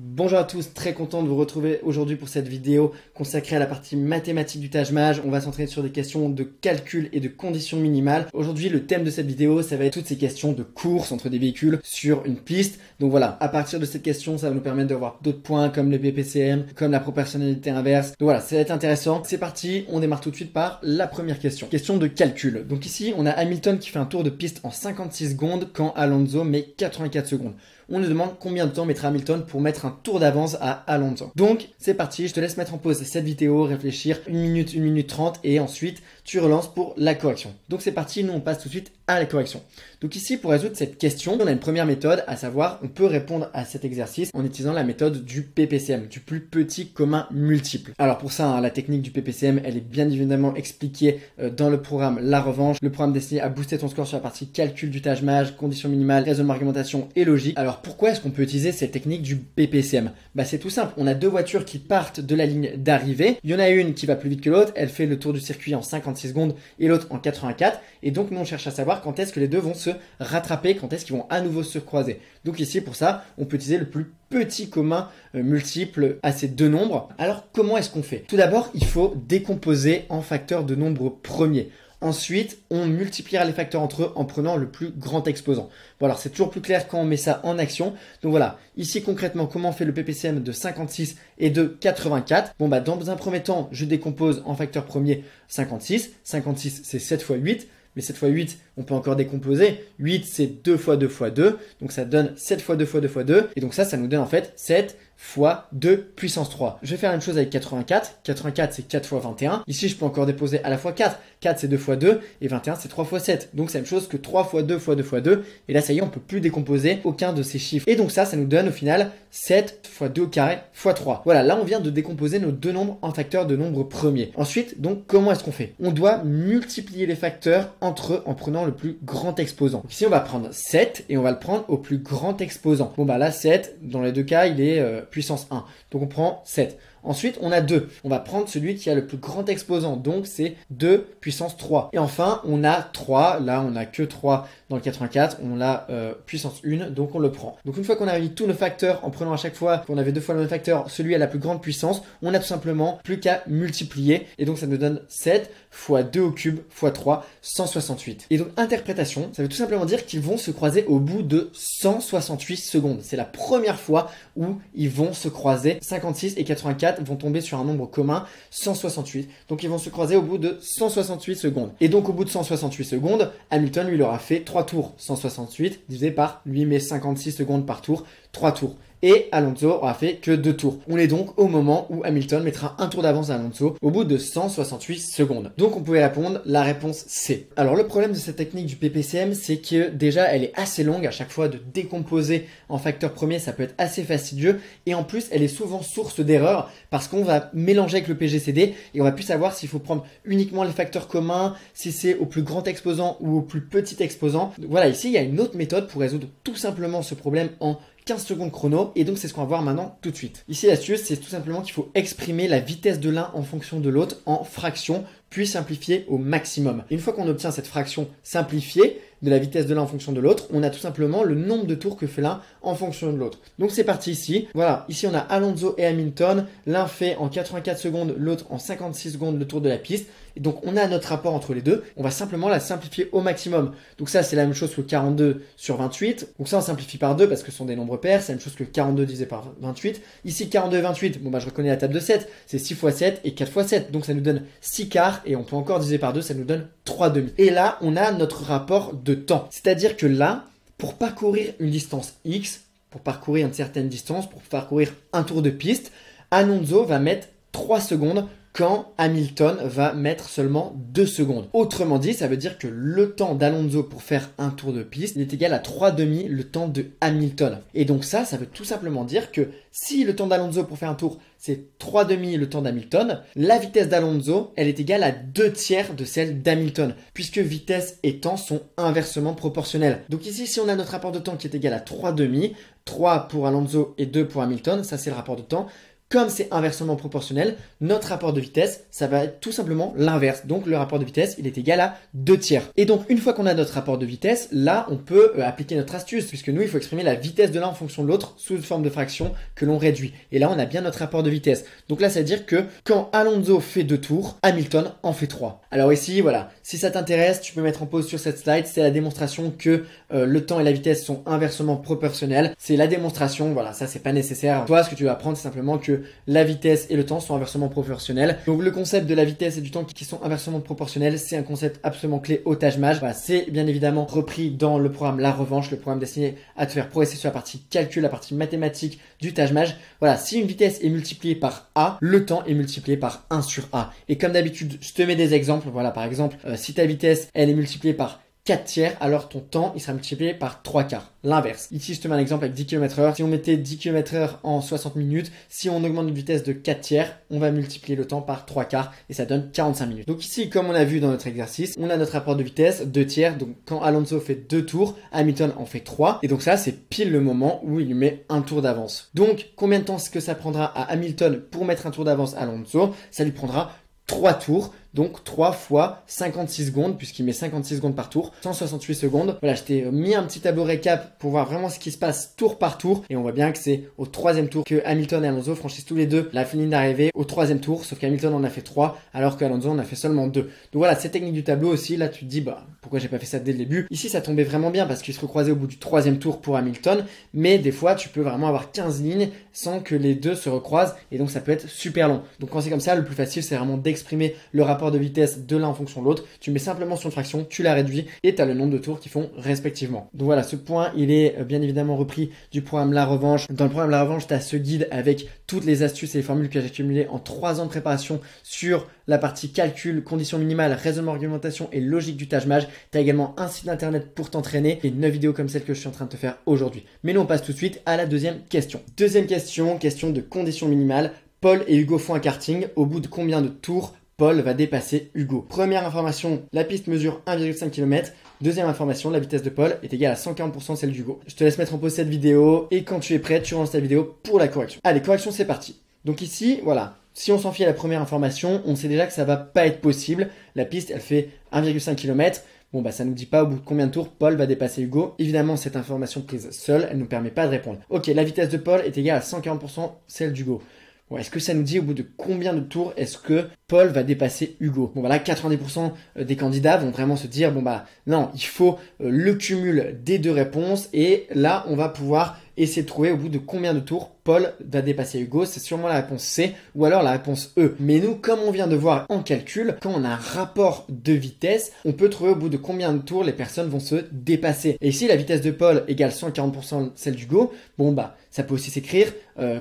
Bonjour à tous, très content de vous retrouver aujourd'hui pour cette vidéo consacrée à la partie mathématique du Taj Mahal. On va s'entraîner sur des questions de calcul et de conditions minimales. Aujourd'hui, le thème de cette vidéo, ça va être toutes ces questions de course entre des véhicules sur une piste. Donc voilà, à partir de cette question, ça va nous permettre d'avoir d'autres points comme le PPCM, comme la proportionnalité inverse. Donc voilà, ça va être intéressant. C'est parti, on démarre tout de suite par la première question. Question de calcul. Donc ici, on a Hamilton qui fait un tour de piste en 56 secondes quand Alonso met 84 secondes. On nous demande combien de temps mettra Hamilton pour mettre un tour d'avance à Alonso. Donc, c'est parti, je te laisse mettre en pause cette vidéo, réfléchir 1 minute 30 et ensuite tu relances pour la correction. Donc c'est parti, nous on passe tout de suite à la correction. Donc ici, pour résoudre cette question, on a une première méthode, à savoir, on peut répondre à cet exercice en utilisant la méthode du PPCM, du plus petit commun multiple. Alors pour ça, la technique du PPCM, elle est bien évidemment expliquée dans le programme La Revanche, le programme destiné à booster ton score sur la partie calcul du Taj Mahal, conditions minimales, raisonnement, argumentation et logique. Alors pourquoi est-ce qu'on peut utiliser cette technique du PPCM? C'est tout simple, on a deux voitures qui partent de la ligne d'arrivée, il y en a une qui va plus vite que l'autre, elle fait le tour du circuit en 56 secondes et l'autre en 84, et donc nous on cherche à savoir quand est-ce que les deux vont se rattraper, quand est-ce qu'ils vont à nouveau se croiser. Donc ici pour ça, on peut utiliser le plus petit commun multiple à ces deux nombres. Alors comment est-ce qu'on fait? Tout d'abord, il faut décomposer en facteurs de nombres premiers. Ensuite, on multipliera les facteurs entre eux en prenant le plus grand exposant. Bon alors c'est toujours plus clair quand on met ça en action. Donc voilà, ici concrètement, comment on fait le PPCM de 56 et de 84? Dans un premier temps, je décompose en facteur premier 56. 56 c'est 7 fois 8. Mais 7 fois 8, on peut encore décomposer. 8, c'est 2 fois 2 fois 2. Donc ça donne 7 fois 2 fois 2 fois 2. Et donc ça nous donne en fait 7 fois 2 puissance 3. Je vais faire la même chose avec 84. 84, c'est 4 fois 21. Ici, je peux encore déposer à la fois 4. 4, c'est 2 fois 2. Et 21, c'est 3 fois 7. Donc c'est la même chose que 3 fois 2 fois 2 fois 2. Et là, ça y est, on ne peut plus décomposer aucun de ces chiffres. Et donc ça nous donne au final 7 fois 2 au carré fois 3. Voilà, là, on vient de décomposer nos deux nombres en facteurs de nombres premiers. Ensuite, donc, comment est-ce qu'on fait? On doit multiplier les facteurs entre eux en prenant le plus grand exposant. Donc ici, on va prendre 7 et on va le prendre au plus grand exposant. Là, 7, dans les deux cas, il est puissance 1. Donc on prend 7. Ensuite, on a 2. On va prendre celui qui a le plus grand exposant. Donc, c'est 2 puissance 3. Et enfin, on a 3. Là, on n'a que 3 dans le 84. On a puissance 1. Donc, on le prend. Donc, une fois qu'on a réuni tous nos facteurs, en prenant à chaque fois qu'on avait deux fois le même facteur, celui à la plus grande puissance, on a tout simplement plus qu'à multiplier. Et donc, ça nous donne 7 fois 2 au cube fois 3, 168. Et donc, interprétation, ça veut tout simplement dire qu'ils vont se croiser au bout de 168 secondes. C'est la première fois où ils vont se croiser. 56 et 84 vont tomber sur un nombre commun, 168. Donc ils vont se croiser au bout de 168 secondes. Et donc au bout de 168 secondes, Hamilton lui aura fait 3 tours. 168 divisé par, lui met 56 secondes par tour, 3 tours. Et Alonso aura fait que 2 tours. On est donc au moment où Hamilton mettra un tour d'avance à Alonso au bout de 168 secondes. Donc on pouvait répondre la réponse C. Alors le problème de cette technique du PPCM, c'est que déjà elle est assez longue. À chaque fois de décomposer en facteurs premiers, ça peut être assez fastidieux. Et en plus, elle est souvent source d'erreurs parce qu'on va mélanger avec le PGCD et on va plus savoir s'il faut prendre uniquement les facteurs communs, si c'est au plus grand exposant ou au plus petit exposant. Voilà, ici il y a une autre méthode pour résoudre tout simplement ce problème en 15 secondes chrono, et donc c'est ce qu'on va voir maintenant tout de suite. Ici l'astuce, c'est tout simplement qu'il faut exprimer la vitesse de l'un en fonction de l'autre en fractions, puis simplifier au maximum. Une fois qu'on obtient cette fraction simplifiée de la vitesse de l'un en fonction de l'autre, on a tout simplement le nombre de tours que fait l'un en fonction de l'autre. Donc c'est parti ici. Voilà, ici on a Alonso et Hamilton. L'un fait en 84 secondes, l'autre en 56 secondes le tour de la piste. Et donc on a notre rapport entre les deux. On va simplement la simplifier au maximum. Donc ça c'est la même chose que 42 sur 28. Donc ça on simplifie par 2 parce que ce sont des nombres pairs. C'est la même chose que 42 divisé par 28. Ici 42 et 28, je reconnais la table de 7. C'est 6 fois 7 et 4 fois 7. Donc ça nous donne 6 quarts et on peut encore diviser par 2, ça nous donne 3 demi. Et là on a notre rapport de temps. C'est-à-dire que là, pour parcourir une distance X, pour parcourir une certaine distance, pour parcourir un tour de piste, Alonso va mettre 3 secondes quand Hamilton va mettre seulement 2 secondes. Autrement dit, ça veut dire que le temps d'Alonso pour faire un tour de piste est égal à 3 demi le temps de Hamilton. Et donc ça veut tout simplement dire que si le temps d'Alonso pour faire un tour, c'est 3 demi le temps d'Hamilton, la vitesse d'Alonso, elle est égale à 2 tiers de celle d'Hamilton, puisque vitesse et temps sont inversement proportionnels. Donc ici, si on a notre rapport de temps qui est égal à 3 demi, 3 pour Alonso et 2 pour Hamilton, ça c'est le rapport de temps. comme c'est inversement proportionnel, notre rapport de vitesse, ça va être tout simplement l'inverse. Donc le rapport de vitesse, il est égal à 2/3. Et donc une fois qu'on a notre rapport de vitesse, là on peut appliquer notre astuce, puisque nous il faut exprimer la vitesse de l'un en fonction de l'autre sous une forme de fraction que l'on réduit. Et là on a bien notre rapport de vitesse. Donc là ça veut dire que quand Alonso fait 2 tours, Hamilton en fait 3. Alors ici voilà, si ça t'intéresse, tu peux mettre en pause sur cette slide, c'est la démonstration que le temps et la vitesse sont inversement proportionnels. C'est la démonstration, voilà, ça c'est pas nécessaire. Toi ce que tu vas apprendre c'est simplement que la vitesse et le temps sont inversement proportionnels. Donc le concept de la vitesse et du temps qui sont inversement proportionnels, c'est un concept absolument clé au Taj Mahal. Voilà, c'est bien évidemment repris dans le programme La Revanche, le programme destiné à te faire progresser sur la partie calcul, la partie mathématique du Taj Mahal. Voilà, si une vitesse est multipliée par A, le temps est multiplié par 1 sur A. Et comme d'habitude, je te mets des exemples. Voilà, par exemple, si ta vitesse, elle est multipliée par 4/3, alors ton temps, il sera multiplié par 3/4. L'inverse. Ici, je te mets un exemple avec 10 km/h. Si on mettait 10 km/h en 60 minutes, si on augmente une vitesse de 4/3, on va multiplier le temps par 3/4 et ça donne 45 minutes. Donc ici, comme on a vu dans notre exercice, on a notre rapport de vitesse 2/3. Donc quand Alonso fait 2 tours, Hamilton en fait 3. Et donc ça, c'est pile le moment où il lui met un tour d'avance. Donc combien de temps est-ce que ça prendra à Hamilton pour mettre un tour d'avance à Alonso? Ça lui prendra 3 tours, donc 3 fois 56 secondes, puisqu'il met 56 secondes par tour, 168 secondes. Voilà, je t'ai mis un petit tableau récap pour voir vraiment ce qui se passe tour par tour, et on voit bien que c'est au 3e tour que Hamilton et Alonso franchissent tous les deux la ligne d'arrivée au 3e tour, sauf qu'Hamilton en a fait 3, alors qu'Alonso en a fait seulement 2. Donc voilà, cette technique du tableau aussi, là tu te dis, bah pourquoi j'ai pas fait ça dès le début? Ici ça tombait vraiment bien, parce qu'ils se recroisaient au bout du 3e tour pour Hamilton, mais des fois tu peux vraiment avoir 15 lignes sans que les deux se recroisent, et donc ça peut être super long. Donc quand c'est comme ça, le plus facile c'est vraiment d'exprimer le rapport de vitesse de l'un en fonction de l'autre. Tu mets simplement sur une fraction, tu la réduis et tu as le nombre de tours qu'ils font respectivement. Donc voilà, ce point, il est bien évidemment repris du programme La Revanche. Dans le programme La Revanche, tu as ce guide avec toutes les astuces et les formules que j'ai accumulées en 3 ans de préparation sur la partie calcul, conditions minimales, raisonnement, argumentation et logique du Taj Mahal. Tu as également un site internet pour t'entraîner et 9 vidéos comme celle que je suis en train de te faire aujourd'hui. Mais nous, on passe tout de suite à la deuxième question. Deuxième question, question de conditions minimales. Paul et Hugo font un karting. Au bout de combien de tours Paul va dépasser Hugo? Première information, la piste mesure 1,5 km. Deuxième information, la vitesse de Paul est égale à 140% celle d'Hugo. Je te laisse mettre en pause cette vidéo et quand tu es prêt, tu relances ta vidéo pour la correction. Allez, correction, c'est parti. Donc ici, voilà. Si on s'en fie à la première information, on sait déjà que ça va pas être possible. La piste, elle fait 1,5 km. Bon, bah, ça nous dit pas au bout de combien de tours Paul va dépasser Hugo. Évidemment, cette information prise seule, elle nous permet pas de répondre. Ok, la vitesse de Paul est égale à 140% celle d'Hugo. Bon, est-ce que ça nous dit au bout de combien de tours est-ce que Paul va dépasser Hugo? Bon, voilà, 90% des candidats vont vraiment se dire, bon, bah, non, il faut le cumul des deux réponses. Et là, on va pouvoir essayer de trouver au bout de combien de tours Paul va dépasser Hugo. C'est sûrement la réponse C ou alors la réponse E. Mais nous, comme on vient de voir en calcul, quand on a un rapport de vitesse, on peut trouver au bout de combien de tours les personnes vont se dépasser. Et ici, la vitesse de Paul égale 140% celle d'Hugo. Bon, bah, ça peut aussi s'écrire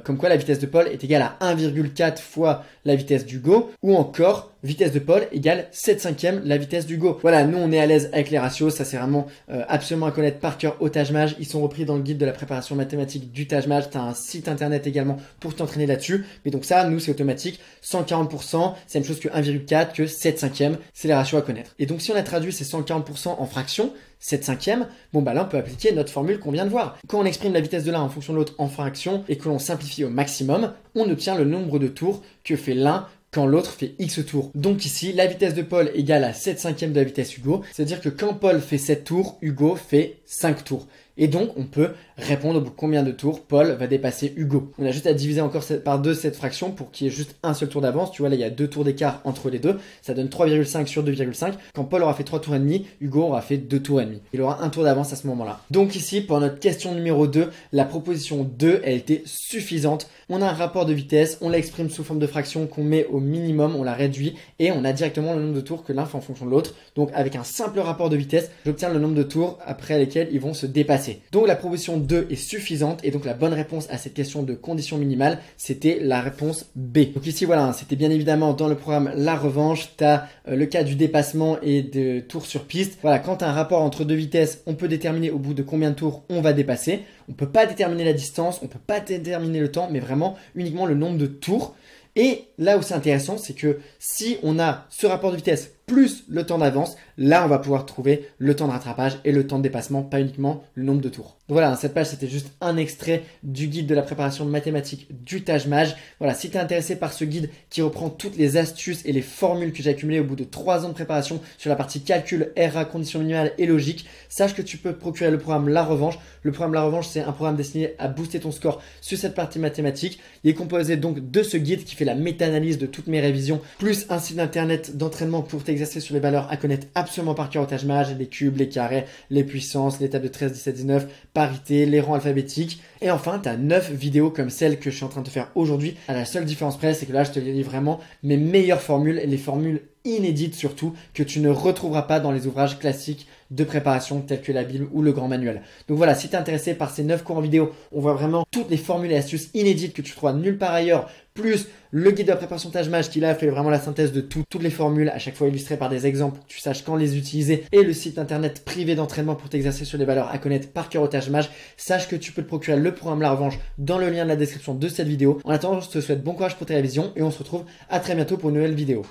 comme quoi la vitesse de Paul est égale à 1,4 fois la vitesse d'Hugo, ou encore vitesse de Paul égale 7/5 la vitesse d'Hugo. Voilà, nous on est à l'aise avec les ratios, ça c'est vraiment absolument à connaître par cœur au Taj Mahal. Ils sont repris dans le guide de la préparation mathématique du Taj Mahal. Tu as un site internet également pour t'entraîner là-dessus. Mais donc ça, nous c'est automatique, 140%, c'est la même chose que 1,4, que 7/5, c'est les ratios à connaître. Et donc si on a traduit ces 140% en fractions, 7/5, bon bah là on peut appliquer notre formule qu'on vient de voir. Quand on exprime la vitesse de l'un en fonction de l'autre en fraction et que l'on simplifie au maximum, on obtient le nombre de tours que fait l'un quand l'autre fait X tours. Donc ici, la vitesse de Paul égale à 7/5 de la vitesse Hugo. C'est-à-dire que quand Paul fait 7 tours, Hugo fait 5 tours. Et donc, on peut répondre au bout de combien de tours Paul va dépasser Hugo. On a juste à diviser encore par 2 cette fraction pour qu'il y ait juste un seul tour d'avance. Tu vois, là, il y a 2 tours d'écart entre les deux. Ça donne 3,5 sur 2,5. Quand Paul aura fait 3 tours et demi, Hugo aura fait 2 tours et demi. Il aura un tour d'avance à ce moment-là. Donc ici, pour notre question numéro 2, la proposition 2, elle était suffisante. On a un rapport de vitesse, on l'exprime sous forme de fraction qu'on met au minimum, on la réduit et on a directement le nombre de tours que l'un fait en fonction de l'autre. Donc avec un simple rapport de vitesse, j'obtiens le nombre de tours après lesquels ils vont se dépasser. Donc la proposition 2 est suffisante et donc la bonne réponse à cette question de condition minimale, c'était la réponse B. Donc ici voilà, c'était bien évidemment dans le programme La Revanche, tu as le cas du dépassement et de tours sur piste. Voilà, quand tu as un rapport entre deux vitesses, on peut déterminer au bout de combien de tours on va dépasser. On peut pas déterminer la distance, on peut pas déterminer le temps, mais vraiment uniquement le nombre de tours. Et là où c'est intéressant, c'est que si on a ce rapport de vitesse plus le temps d'avance, là on va pouvoir trouver le temps de rattrapage et le temps de dépassement, pas uniquement le nombre de tours. Donc voilà, cette page c'était juste un extrait du guide de la préparation de mathématiques du Taj Mahal. Voilà, si tu es intéressé par ce guide qui reprend toutes les astuces et les formules que j'ai accumulées au bout de 3 ans de préparation sur la partie calcul, RA, conditions minimales et logique, sache que tu peux te procurer le programme La Revanche. Le programme La Revanche, c'est un programme destiné à booster ton score sur cette partie mathématique. Il est composé donc de ce guide qui fait la méta-analyse de toutes mes révisions, plus un site internet d'entraînement pour t'exercer sur les valeurs à connaître absolument par cœur au Taj Mahal, les cubes, les carrés, les puissances, les tables de 13, 17, 19, parité, les rangs alphabétiques. Et enfin, tu as 9 vidéos comme celle que je suis en train de te faire aujourd'hui. La seule différence près, c'est que là, je te lis vraiment mes meilleures formules et les formules inédites surtout que tu ne retrouveras pas dans les ouvrages classiques de préparation tels que la Bible ou le Grand Manuel. Donc voilà, si tu es intéressé par ces 9 cours en vidéo, on voit vraiment toutes les formules et astuces inédites que tu trouveras nulle part ailleurs, plus le guide de la préparation Taj Mahal qui là fait vraiment la synthèse de toutes les formules, à chaque fois illustrées par des exemples pour que tu saches quand les utiliser, et le site internet privé d'entraînement pour t'exercer sur les valeurs à connaître par cœur au Taj Mahal. Sache que tu peux te procurer le programme La Revanche dans le lien de la description de cette vidéo. En attendant, je te souhaite bon courage pour tes révisions et on se retrouve à très bientôt pour une nouvelle vidéo.